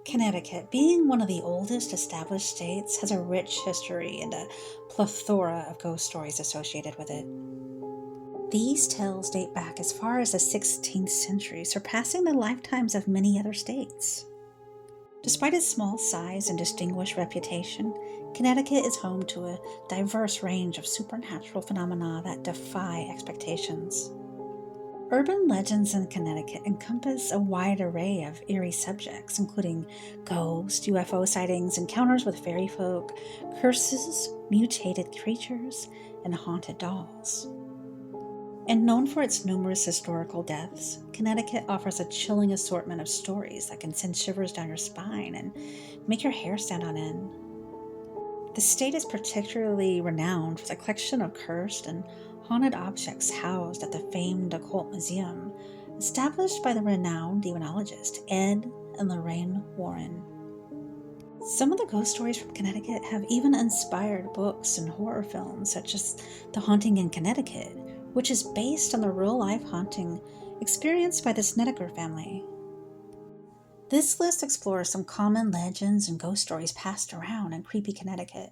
Connecticut, being one of the oldest established states, has a rich history and a plethora of ghost stories associated with it. These tales date back as far as the 16th century, surpassing the lifetimes of many other states. Despite its small size and distinguished reputation, Connecticut is home to a diverse range of supernatural phenomena that defy expectations. Urban legends in Connecticut encompass a wide array of eerie subjects, including ghosts, UFO sightings, encounters with fairy folk, curses, mutated creatures, and haunted dolls. And known for its numerous historical deaths, Connecticut offers a chilling assortment of stories that can send shivers down your spine and make your hair stand on end. The state is particularly renowned for the collection of cursed and haunted objects housed at the famed occult museum, established by the renowned demonologist Ed and Lorraine Warren. Some of the ghost stories from Connecticut have even inspired books and horror films, such as The Haunting in Connecticut, which is based on the real-life haunting experienced by the Snedeker family. This list explores some common legends and ghost stories passed around in creepy Connecticut.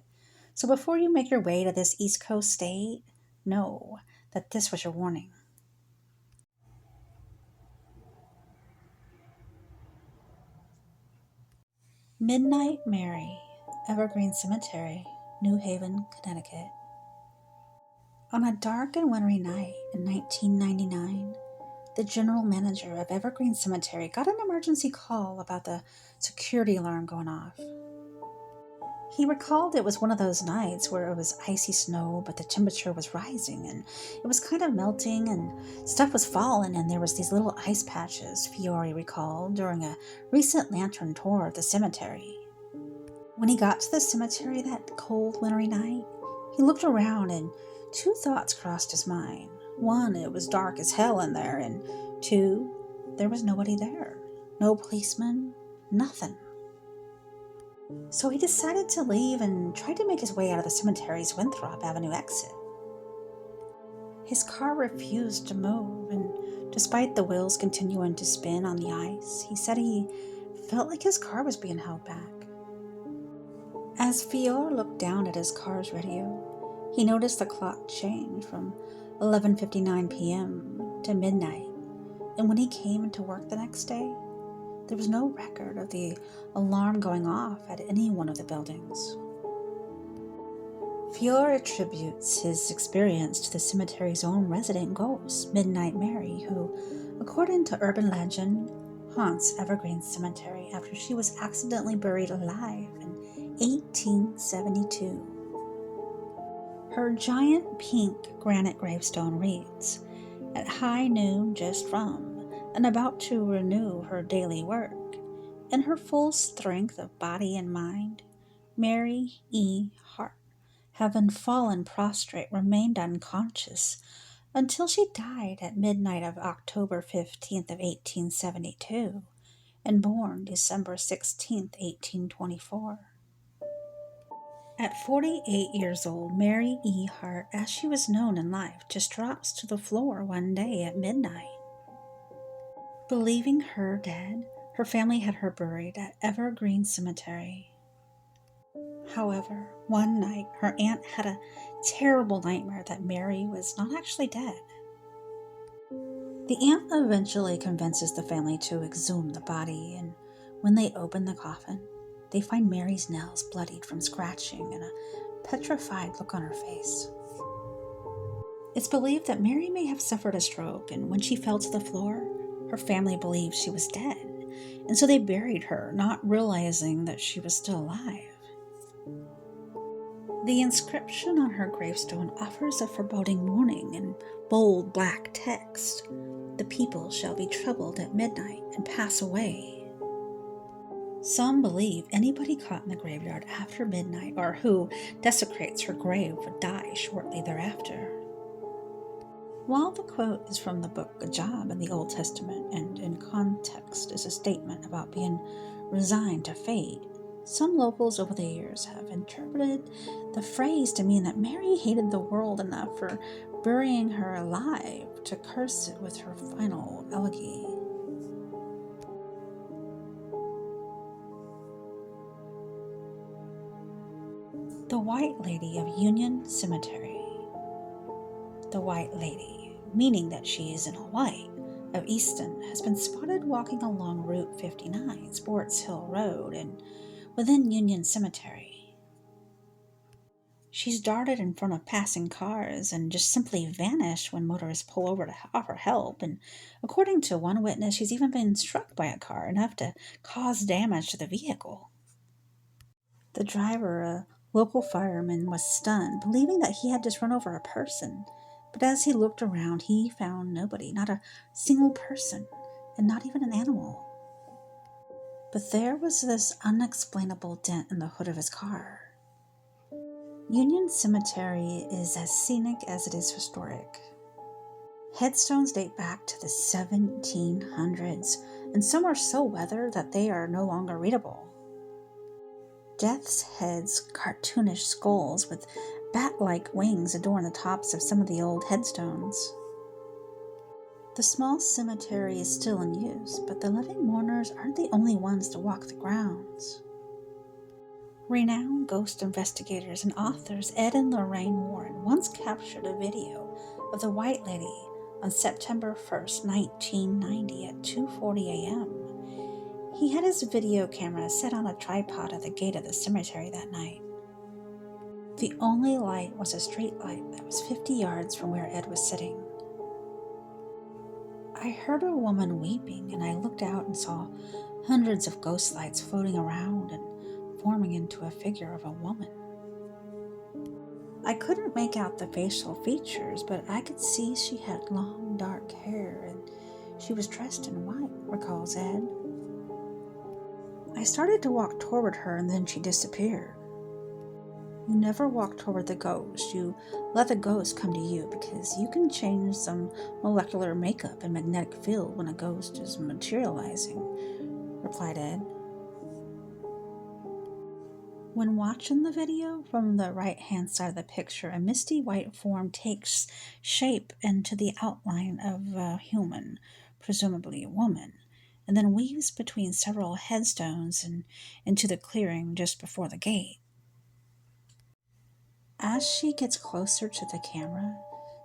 So before you make your way to this East Coast state, know that this was your warning. Midnight Mary, Evergreen Cemetery, New Haven, Connecticut. On a dark and wintry night in 1999, the general manager of Evergreen Cemetery got an emergency call about the security alarm going off. He recalled it was one of those nights where it was icy snow, but the temperature was rising and it was kind of melting and stuff was falling, and there was these little ice patches, Fiore recalled during a recent lantern tour of the cemetery. When he got to the cemetery that cold wintry night, he looked around and two thoughts crossed his mind. One, it was dark as hell in there, and two, there was nobody there. No policeman, nothing. So he decided to leave and tried to make his way out of the cemetery's Winthrop Avenue exit. His car refused to move, and despite the wheels continuing to spin on the ice, he said he felt like his car was being held back. As Fiore looked down at his car's radio, he noticed the clock change from 11:59 p.m. to midnight, and when he came into work the next day, there was no record of the alarm going off at any one of the buildings. Fiore attributes his experience to the cemetery's own resident ghost, Midnight Mary, who, according to urban legend, haunts Evergreen Cemetery after she was accidentally buried alive in 1872. Her giant pink granite gravestone reads, "At high noon just from, and about to renew her daily work, in her full strength of body and mind, Mary E. Hart, having fallen prostrate, remained unconscious until she died at midnight of October 15th of 1872, and born December 16th, 1824. At 48 years old, Mary E. Hart, as she was known in life, just drops to the floor one day at midnight. Believing her dead, her family had her buried at Evergreen Cemetery. However, one night, her aunt had a terrible nightmare that Mary was not actually dead. The aunt eventually convinces the family to exhume the body, and when they open the coffin, they find Mary's nails bloodied from scratching and a petrified look on her face. It's believed that Mary may have suffered a stroke, and when she fell to the floor, her family believed she was dead, and so they buried her, not realizing that she was still alive. The inscription on her gravestone offers a foreboding warning in bold black text: "The people shall be troubled at midnight and pass away." Some believe anybody caught in the graveyard after midnight or who desecrates her grave would die shortly thereafter. While the quote is from the book A Job in the Old Testament and in context is a statement about being resigned to fate, some locals over the years have interpreted the phrase to mean that Mary hated the world enough for burying her alive to curse it with her final elegy. The White Lady of Union Cemetery. The White Lady, meaning that she is in all white, of Easton has been spotted walking along Route 59, Sports Hill Road, and within Union Cemetery. She's darted in front of passing cars and just simply vanished when motorists pull over to offer help, and according to one witness, she's even been struck by a car enough to cause damage to the vehicle. The driver, a local fireman, was stunned, believing that he had just run over a person. But as he looked around, he found nobody, not a single person, and not even an animal. But there was this unexplainable dent in the hood of his car. Union Cemetery is as scenic as it is historic. Headstones date back to the 1700s, and some are so weathered that they are no longer readable. Death's heads, cartoonish skulls with bat-like wings adorn the tops of some of the old headstones. The small cemetery is still in use, but the living mourners aren't the only ones to walk the grounds. Renowned ghost investigators and authors Ed and Lorraine Warren once captured a video of the White Lady on September 1st, 1990 at 2:40 a.m. He had his video camera set on a tripod at the gate of the cemetery that night. The only light was a street light that was 50 yards from where Ed was sitting. I heard a woman weeping, and I looked out and saw hundreds of ghost lights floating around and forming into a figure of a woman. I couldn't make out the facial features, but I could see she had long, dark hair, and she was dressed in white, recalls Ed. I started to walk toward her, and then she disappeared. You never walk toward the ghost. You let the ghost come to you, because you can change some molecular makeup and magnetic field when a ghost is materializing, replied Ed. When watching the video, from the right-hand side of the picture, a misty white form takes shape into the outline of a human, presumably a woman, and then weaves between several headstones and into the clearing just before the gate. As she gets closer to the camera,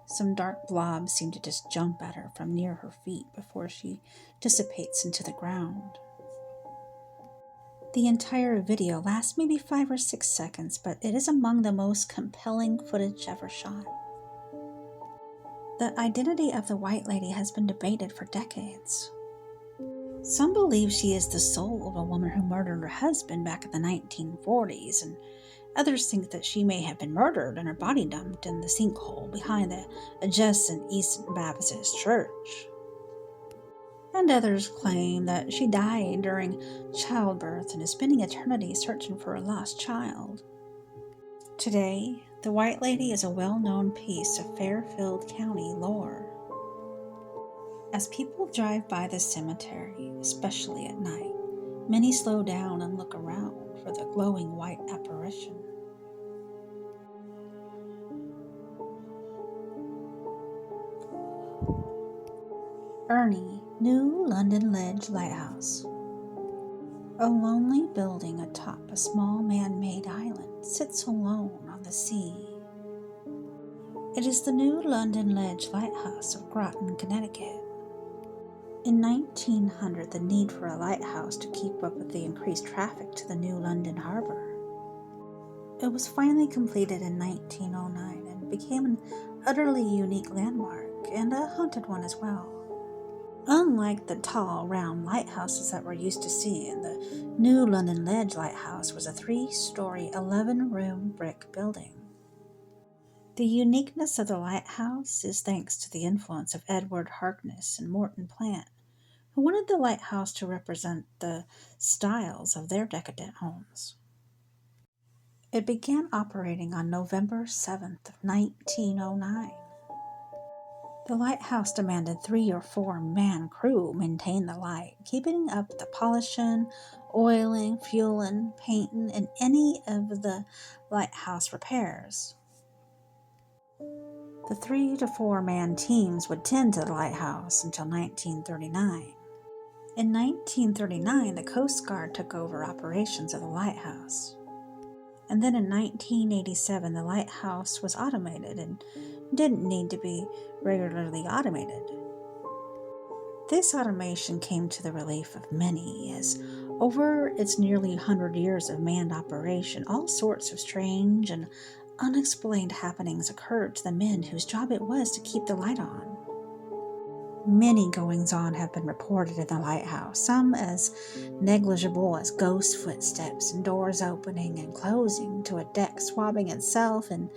some dark blobs seem to just jump at her from near her feet before she dissipates into the ground. The entire video lasts maybe 5 or 6 seconds, but it is among the most compelling footage ever shot. The identity of the White Lady has been debated for decades. Some believe she is the soul of a woman who murdered her husband back in the 1940s, and others think that she may have been murdered and her body dumped in the sinkhole behind the adjacent Eastern Baptist Church. And others claim that she died during childbirth and is spending eternity searching for a lost child. Today, the White Lady is a well-known piece of Fairfield County lore. As people drive by the cemetery, especially at night, many slow down and look around for the glowing white apparition. Ernie, New London Ledge Lighthouse. A lonely building atop a small man-made island sits alone on the sea. It is the New London Ledge Lighthouse of Groton, Connecticut. In 1900, the need for a lighthouse to keep up with the increased traffic to the New London Harbor. It was finally completed in 1909 and became an utterly unique landmark, and a haunted one as well. Unlike the tall, round lighthouses that we're used to seeing, the New London Ledge Lighthouse was a 3-story, 11-room brick building. The uniqueness of the lighthouse is thanks to the influence of Edward Harkness and Morton Plant, who wanted the lighthouse to represent the styles of their decadent homes. It began operating on November 7th of 1909. The lighthouse demanded 3 or 4-man crew maintain the light, keeping up the polishing, oiling, fueling, painting, and any of the lighthouse repairs. The 3 to 4-man teams would tend to the lighthouse until 1939. In 1939, the Coast Guard took over operations of the lighthouse. And then in 1987, the lighthouse was automated and didn't need to be regularly automated. This automation came to the relief of many, as over its nearly 100 years of manned operation, all sorts of strange and unexplained happenings occurred to the men whose job it was to keep the light on. Many goings-on have been reported in the lighthouse, some as negligible as ghost footsteps and doors opening and closing to a deck swabbing itself, and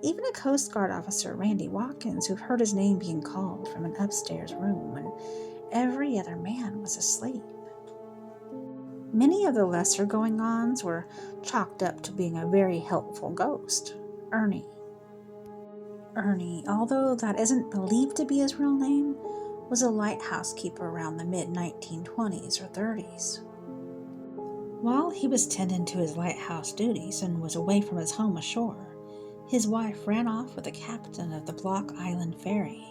even a Coast Guard officer, Randy Watkins, who heard his name being called from an upstairs room when every other man was asleep. Many of the lesser going-ons were chalked up to being a very helpful ghost, Ernie. Ernie, although that isn't believed to be his real name, was a lighthouse keeper around the mid-1920s or 30s. While he was tending to his lighthouse duties and was away from his home ashore, his wife ran off with the captain of the Block Island Ferry.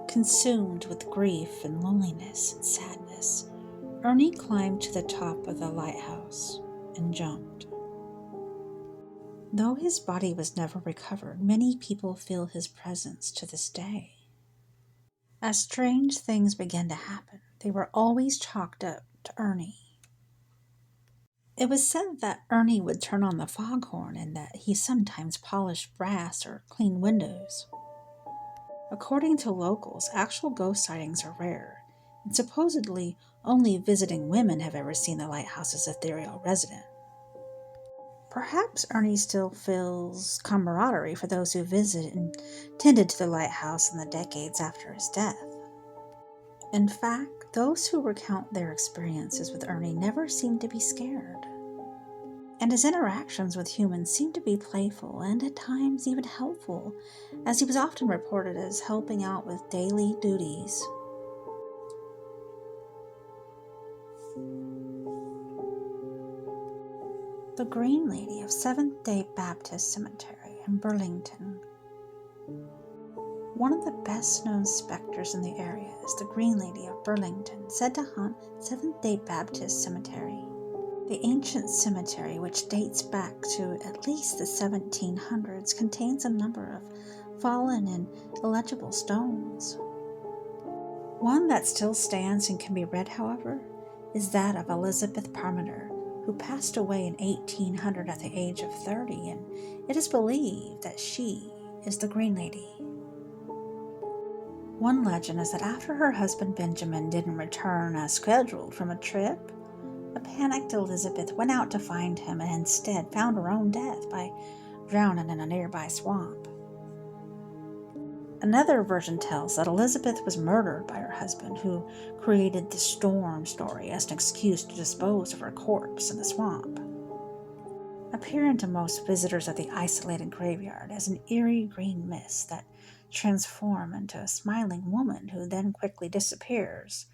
Consumed with grief and loneliness and sadness, Ernie climbed to the top of the lighthouse and jumped. Though his body was never recovered, many people feel his presence to this day. As strange things began to happen, they were always chalked up to Ernie. It was said that Ernie would turn on the foghorn and that he sometimes polished brass or cleaned windows. According to locals, actual ghost sightings are rare, and supposedly only visiting women have ever seen the lighthouse's ethereal resident. Perhaps Ernie still feels camaraderie for those who visit and tended to the lighthouse in the decades after his death. In fact, those who recount their experiences with Ernie never seem to be scared. And his interactions with humans seem to be playful and at times even helpful, as he was often reported as helping out with daily duties. The Green Lady of Seventh-day Baptist Cemetery in Burlington. One of the best-known specters in the area is the Green Lady of Burlington, said to haunt Seventh-day Baptist Cemetery. The ancient cemetery, which dates back to at least the 1700s, contains a number of fallen and illegible stones. One that still stands and can be read, however, is that of Elizabeth Parmenter, who passed away in 1800 at the age of 30, and it is believed that she is the Green Lady. One legend is that after her husband Benjamin didn't return as scheduled from a trip, a panicked Elizabeth went out to find him and instead found her own death by drowning in a nearby swamp. Another version tells that Elizabeth was murdered by her husband, who created the storm story as an excuse to dispose of her corpse in the swamp. Appearing to most visitors at the isolated graveyard as an eerie green mist that transforms into a smiling woman who then quickly disappears,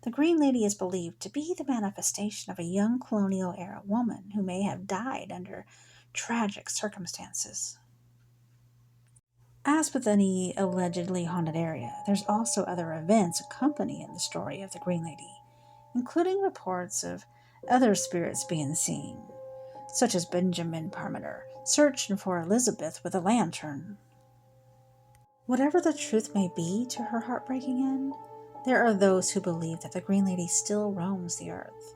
the Green Lady is believed to be the manifestation of a young colonial-era woman who may have died under tragic circumstances. As with any allegedly haunted area, there's also other events accompanying the story of the Green Lady, including reports of other spirits being seen, such as Benjamin Parmenter searching for Elizabeth with a lantern. Whatever the truth may be to her heartbreaking end, there are those who believe that the Green Lady still roams the earth,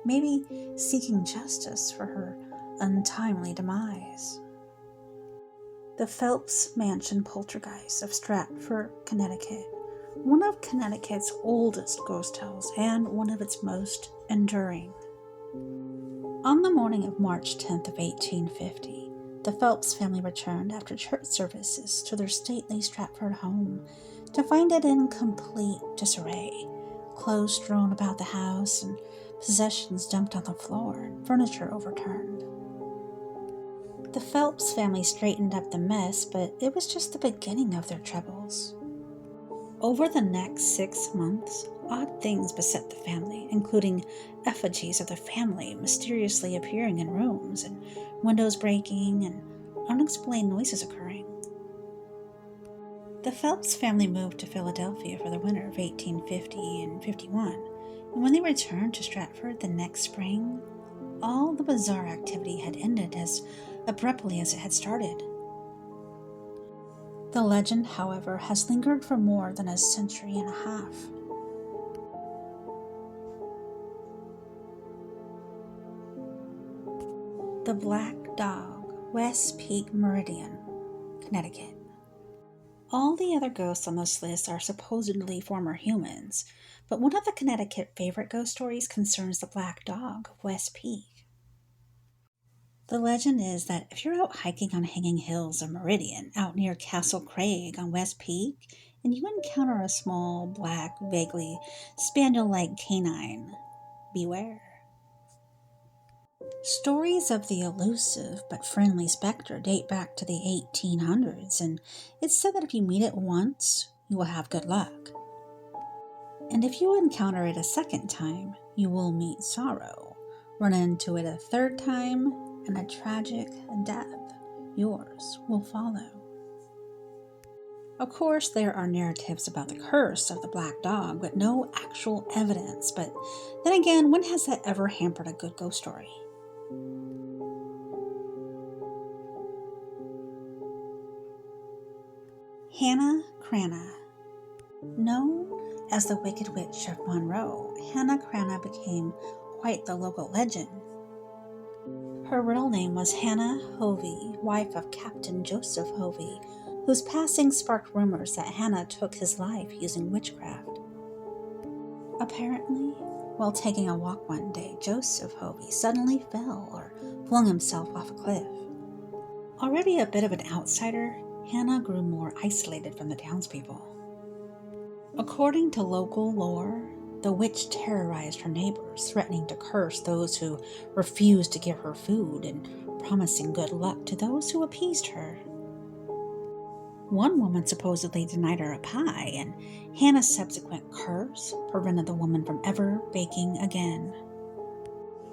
maybe seeking justice for her untimely demise. The Phelps Mansion Poltergeist of Stratford, Connecticut, one of Connecticut's oldest ghost tales and one of its most enduring. On the morning of March 10th of 1850, the Phelps family returned after church services to their stately Stratford home to find it in complete disarray, clothes strewn about the house and possessions dumped on the floor and furniture overturned. The Phelps family straightened up the mess, but it was just the beginning of their troubles. Over the next 6 months, odd things beset the family, including effigies of the family mysteriously appearing in rooms, and windows breaking, and unexplained noises occurring. The Phelps family moved to Philadelphia for the winter of 1850 and 51, and when they returned to Stratford the next spring, all the bizarre activity had ended as abruptly as it had started. The legend, however, has lingered for more than a century and a half. The Black Dog, West Peak Meridian, Connecticut. All the other ghosts on this list are supposedly former humans, but one of the Connecticut favorite ghost stories concerns the Black Dog of West Peak. The legend is that if you're out hiking on Hanging Hills or Meridian, out near Castle Craig on West Peak, and you encounter a small, black, vaguely spaniel-like canine, beware. Stories of the elusive but friendly specter date back to the 1800s, and it's said that if you meet it once, you will have good luck. And if you encounter it a second time, you will meet sorrow, run into it a third time, and a tragic death, yours, will follow. Of course, there are narratives about the curse of the Black Dog, but no actual evidence. But then again, when has that ever hampered a good ghost story? Hannah Cranna. Known as the Wicked Witch of Monroe, Hannah Cranna became quite the local legend. Her real name was Hannah Hovey, wife of Captain Joseph Hovey, whose passing sparked rumors that Hannah took his life using witchcraft. Apparently, while taking a walk one day, Joseph Hovey suddenly fell or flung himself off a cliff. Already a bit of an outsider, Hannah grew more isolated from the townspeople. According to local lore, the witch terrorized her neighbors, threatening to curse those who refused to give her food and promising good luck to those who appeased her. One woman supposedly denied her a pie, and Hannah's subsequent curse prevented the woman from ever baking again.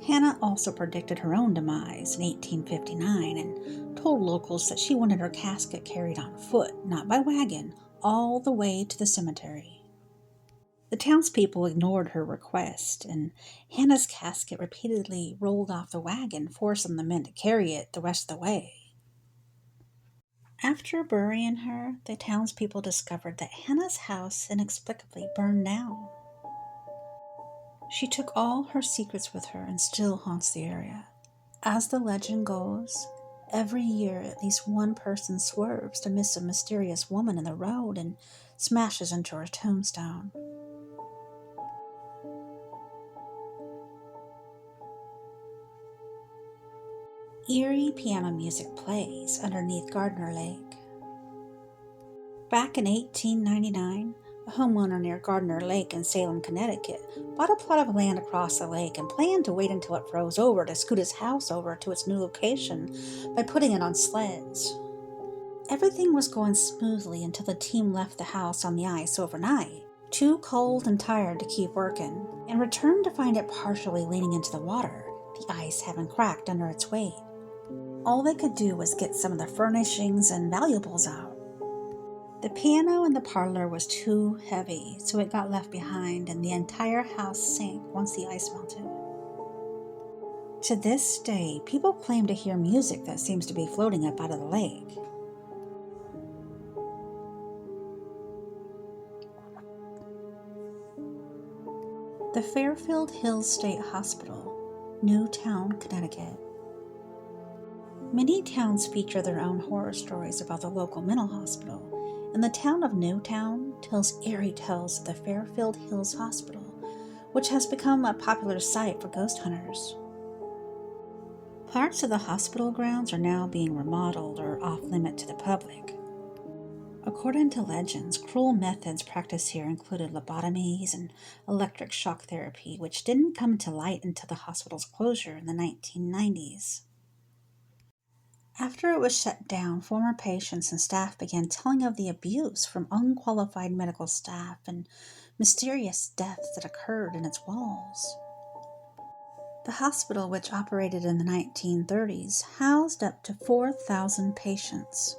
Hannah also predicted her own demise in 1859 and told locals that she wanted her casket carried on foot, not by wagon, all the way to the cemetery. The townspeople ignored her request, and Hannah's casket repeatedly rolled off the wagon, forcing the men to carry it the rest of the way. After burying her, the townspeople discovered that Hannah's house inexplicably burned down. She took all her secrets with her and still haunts the area. As the legend goes, every year at least one person swerves to miss a mysterious woman in the road and smashes into her tombstone. Eerie piano music plays underneath Gardner Lake. Back in 1899, a homeowner near Gardner Lake in Salem, Connecticut, bought a plot of land across the lake and planned to wait until it froze over to scoot his house over to its new location by putting it on sleds. Everything was going smoothly until the team left the house on the ice overnight, too cold and tired to keep working, and returned to find it partially leaning into the water, the ice having cracked under its weight. All they could do was get some of the furnishings and valuables out. The piano in the parlor was too heavy, so it got left behind and the entire house sank once the ice melted. To this day, people claim to hear music that seems to be floating up out of the lake. The Fairfield Hills State Hospital, Newtown, Connecticut. Many towns feature their own horror stories about the local mental hospital, and the town of Newtown tells eerie tales of the Fairfield Hills Hospital, which has become a popular site for ghost hunters. Parts of the hospital grounds are now being remodeled or off-limit to the public. According to legends, cruel methods practiced here included lobotomies and electric shock therapy, which didn't come to light until the hospital's closure in the 1990s. After it was shut down, former patients and staff began telling of the abuse from unqualified medical staff and mysterious deaths that occurred in its walls. The hospital, which operated in the 1930s, housed up to 4,000 patients.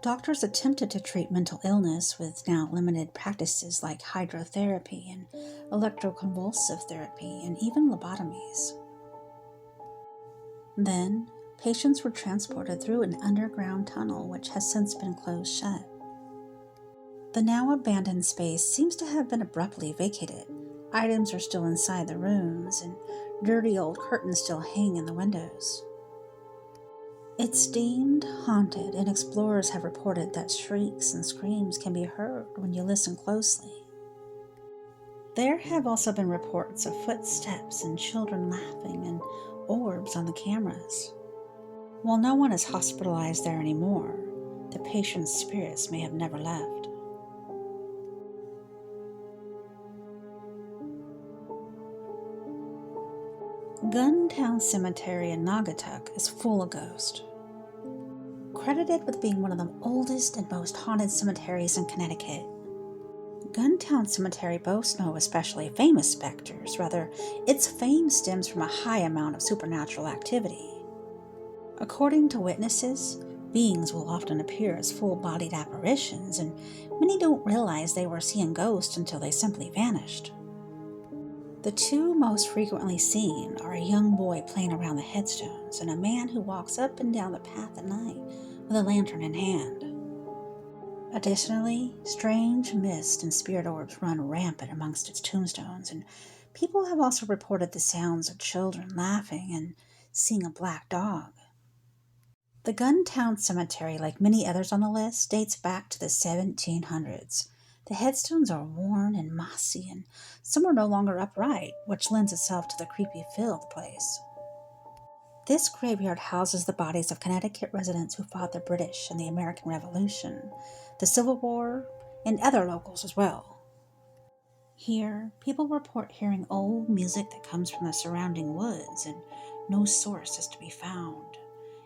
Doctors attempted to treat mental illness with now limited practices like hydrotherapy and electroconvulsive therapy and even lobotomies. Then, patients were transported through an underground tunnel which has since been closed shut. The now abandoned space seems to have been abruptly vacated. Items are still inside the rooms, and dirty old curtains still hang in the windows. It's deemed haunted, and explorers have reported that shrieks and screams can be heard when you listen closely. There have also been reports of footsteps and children laughing and orbs on the cameras. While no one is hospitalized there anymore, the patient's spirits may have never left. Guntown Cemetery in Naugatuck is full of ghosts. Credited with being one of the oldest and most haunted cemeteries in Connecticut, Guntown Cemetery boasts no especially famous specters. Rather, its fame stems from a high amount of supernatural activity. According to witnesses, beings will often appear as full-bodied apparitions, and many don't realize they were seeing ghosts until they simply vanished. The two most frequently seen are a young boy playing around the headstones and a man who walks up and down the path at night with a lantern in hand. Additionally, strange mist and spirit orbs run rampant amongst its tombstones, and people have also reported the sounds of children laughing and seeing a black dog. The Guntown Cemetery, like many others on the list, dates back to the 1700s. The headstones are worn and mossy, and some are no longer upright, which lends itself to the creepy feel of the place. This graveyard houses the bodies of Connecticut residents who fought the British in the American Revolution, the Civil War, and other locals as well. Here, people report hearing old music that comes from the surrounding woods, and no source is to be found.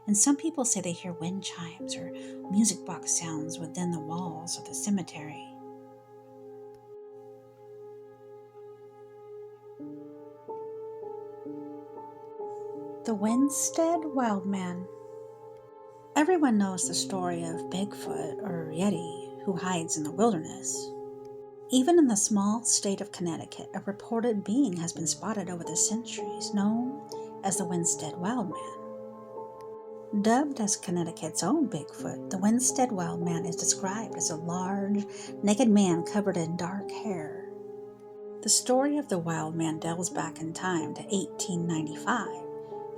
And some people say they hear wind chimes or music box sounds within the walls of the cemetery. The Winstead Wildman. Everyone knows the story of Bigfoot or Yeti who hides in the wilderness. Even in the small state of Connecticut, a reported being has been spotted over the centuries, known as the Winstead Wildman. Dubbed as Connecticut's own Bigfoot, the Winstead Wildman is described as a large, naked man covered in dark hair. The story of the Wildman delves back in time to 1895.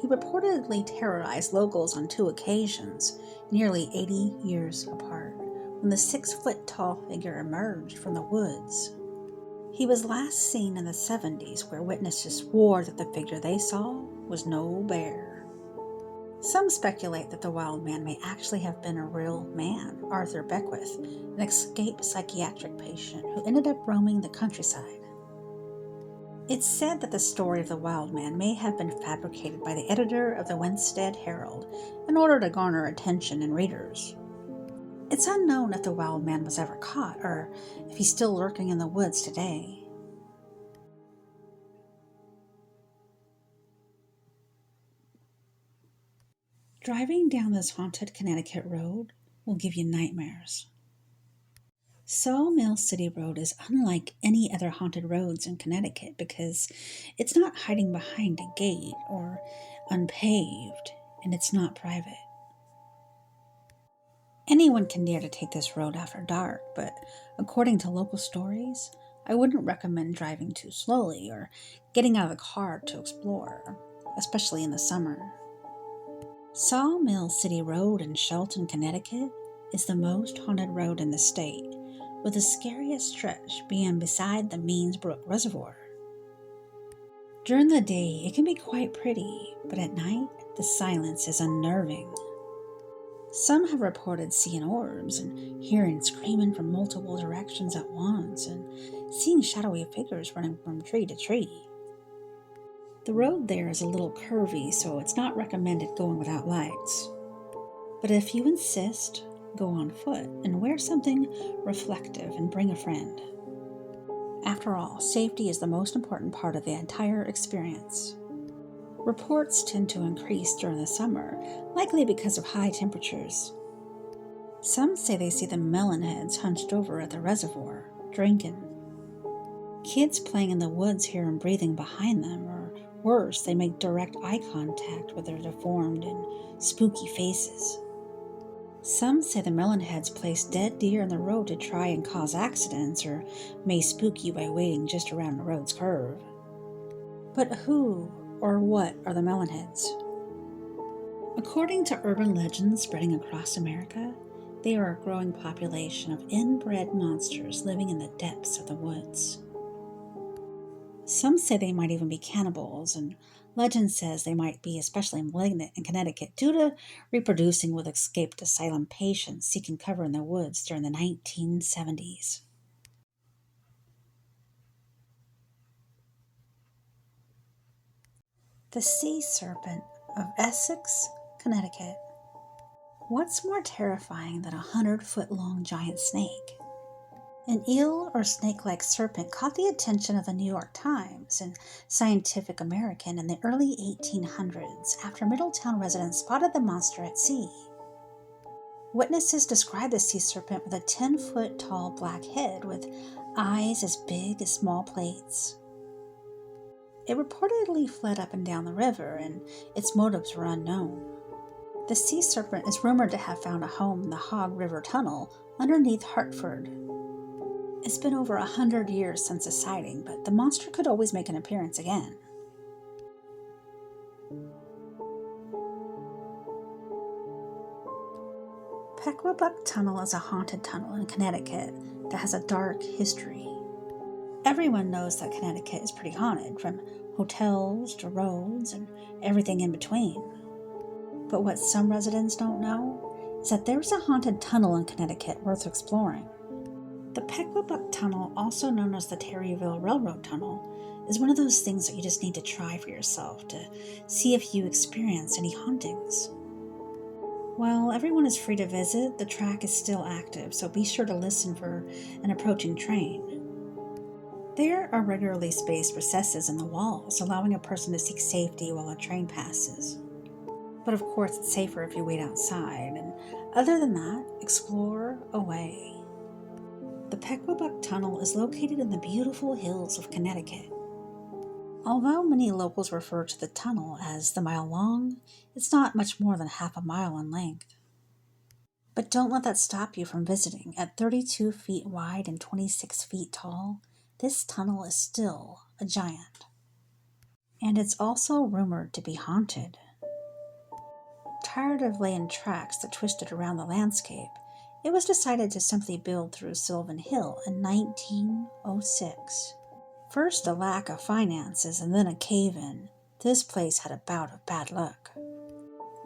He reportedly terrorized locals on 2 occasions, nearly 80 years apart, when the 6-foot-tall figure emerged from the woods. He was last seen in the 70s, where witnesses swore that the figure they saw was no bear. Some speculate that the wild man may actually have been a real man, Arthur Beckwith, an escaped psychiatric patient who ended up roaming the countryside. It's said that the story of the wild man may have been fabricated by the editor of the Winstead Herald in order to garner attention in readers. It's unknown if the wild man was ever caught or if he's still lurking in the woods today. Driving down this haunted Connecticut road will give you nightmares. Sawmill City Road is unlike any other haunted roads in Connecticut because it's not hiding behind a gate or unpaved, and it's not private. Anyone can dare to take this road after dark, but according to local stories, I wouldn't recommend driving too slowly or getting out of the car to explore, especially in the summer. Sawmill City Road in Shelton, Connecticut is the most haunted road in the state, with the scariest stretch being beside the Means Brook Reservoir. During the day, it can be quite pretty, but at night, the silence is unnerving. Some have reported seeing orbs and hearing screaming from multiple directions at once and seeing shadowy figures running from tree to tree. The road there is a little curvy, so it's not recommended going without lights. But if you insist, go on foot and wear something reflective and bring a friend. After all, safety is the most important part of the entire experience. Reports tend to increase during the summer, likely because of high temperatures. Some say they see the Melon Heads hunched over at the reservoir, drinking. Kids playing in the woods hear them breathing behind them or Worse, they make direct eye contact with their deformed and spooky faces. Some say the Melon Heads place dead deer in the road to try and cause accidents, or may spook you by waiting just around the road's curve. But who or what are the Melon Heads? According to urban legends spreading across America, they are a growing population of inbred monsters living in the depths of the woods. Some say they might even be cannibals, and legend says they might be especially malignant in Connecticut due to reproducing with escaped asylum patients seeking cover in the woods during the 1970s. The sea serpent of Essex, Connecticut. What's more terrifying than a 100-foot-long giant snake? An eel or snake-like serpent caught the attention of the New York Times and Scientific American in the early 1800s after Middletown residents spotted the monster at sea. Witnesses described the sea serpent with a 10-foot-tall black head with eyes as big as small plates. It reportedly fled up and down the river, and its motives were unknown. The sea serpent is rumored to have found a home in the Hog River Tunnel underneath Hartford. It's been over 100 years since a sighting, but the monster could always make an appearance again. Pequabuck Tunnel is a haunted tunnel in Connecticut that has a dark history. Everyone knows that Connecticut is pretty haunted, from hotels to roads and everything in between. But what some residents don't know is that there's a haunted tunnel in Connecticut worth exploring. The Pequabuck Tunnel, also known as the Terryville Railroad Tunnel, is one of those things that you just need to try for yourself to see if you experience any hauntings. While everyone is free to visit, the track is still active, so be sure to listen for an approaching train. There are regularly spaced recesses in the walls, allowing a person to seek safety while a train passes. But of course, it's safer if you wait outside, and other than that, explore away. The Pequabuck Tunnel is located in the beautiful hills of Connecticut. Although many locals refer to the tunnel as the mile long, it's not much more than half a mile in length. But don't let that stop you from visiting. At 32 feet wide and 26 feet tall, this tunnel is still a giant. And it's also rumored to be haunted. Tired of laying tracks that twisted around the landscape, it was decided to simply build through Sylvan Hill in 1906. First a lack of finances and then a cave-in, this place had a bout of bad luck.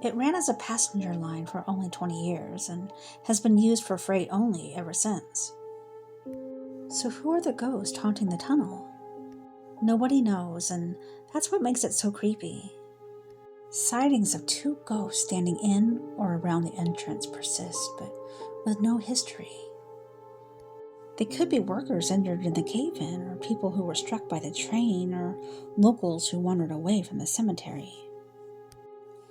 It ran as a passenger line for only 20 years and has been used for freight only ever since. So who are the ghosts haunting the tunnel? Nobody knows, and that's what makes it so creepy. Sightings of 2 ghosts standing in or around the entrance persist, but with no history. They could be workers injured in the cave-in, or people who were struck by the train, or locals who wandered away from the cemetery.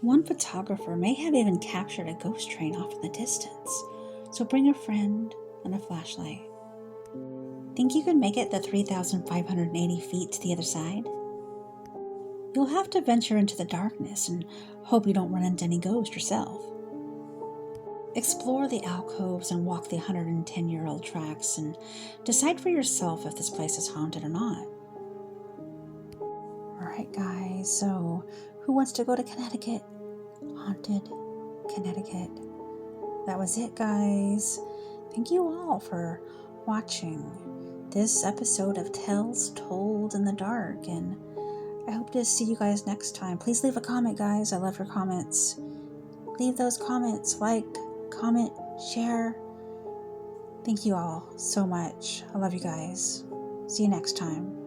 One photographer may have even captured a ghost train off in the distance, so bring a friend and a flashlight. Think you can make it the 3,580 feet to the other side? You'll have to venture into the darkness and hope you don't run into any ghost yourself. Explore the alcoves and walk the 110-year-old tracks and decide for yourself if this place is haunted or not. Alright guys, so who wants to go to Connecticut? Haunted Connecticut. That was it guys. Thank you all for watching this episode of Tales Told in the Dark, and I hope to see you guys next time. Please leave a comment guys, I love your comments. Leave those comments, like, comment, share. Thank you all so much. I love you guys. See you next time.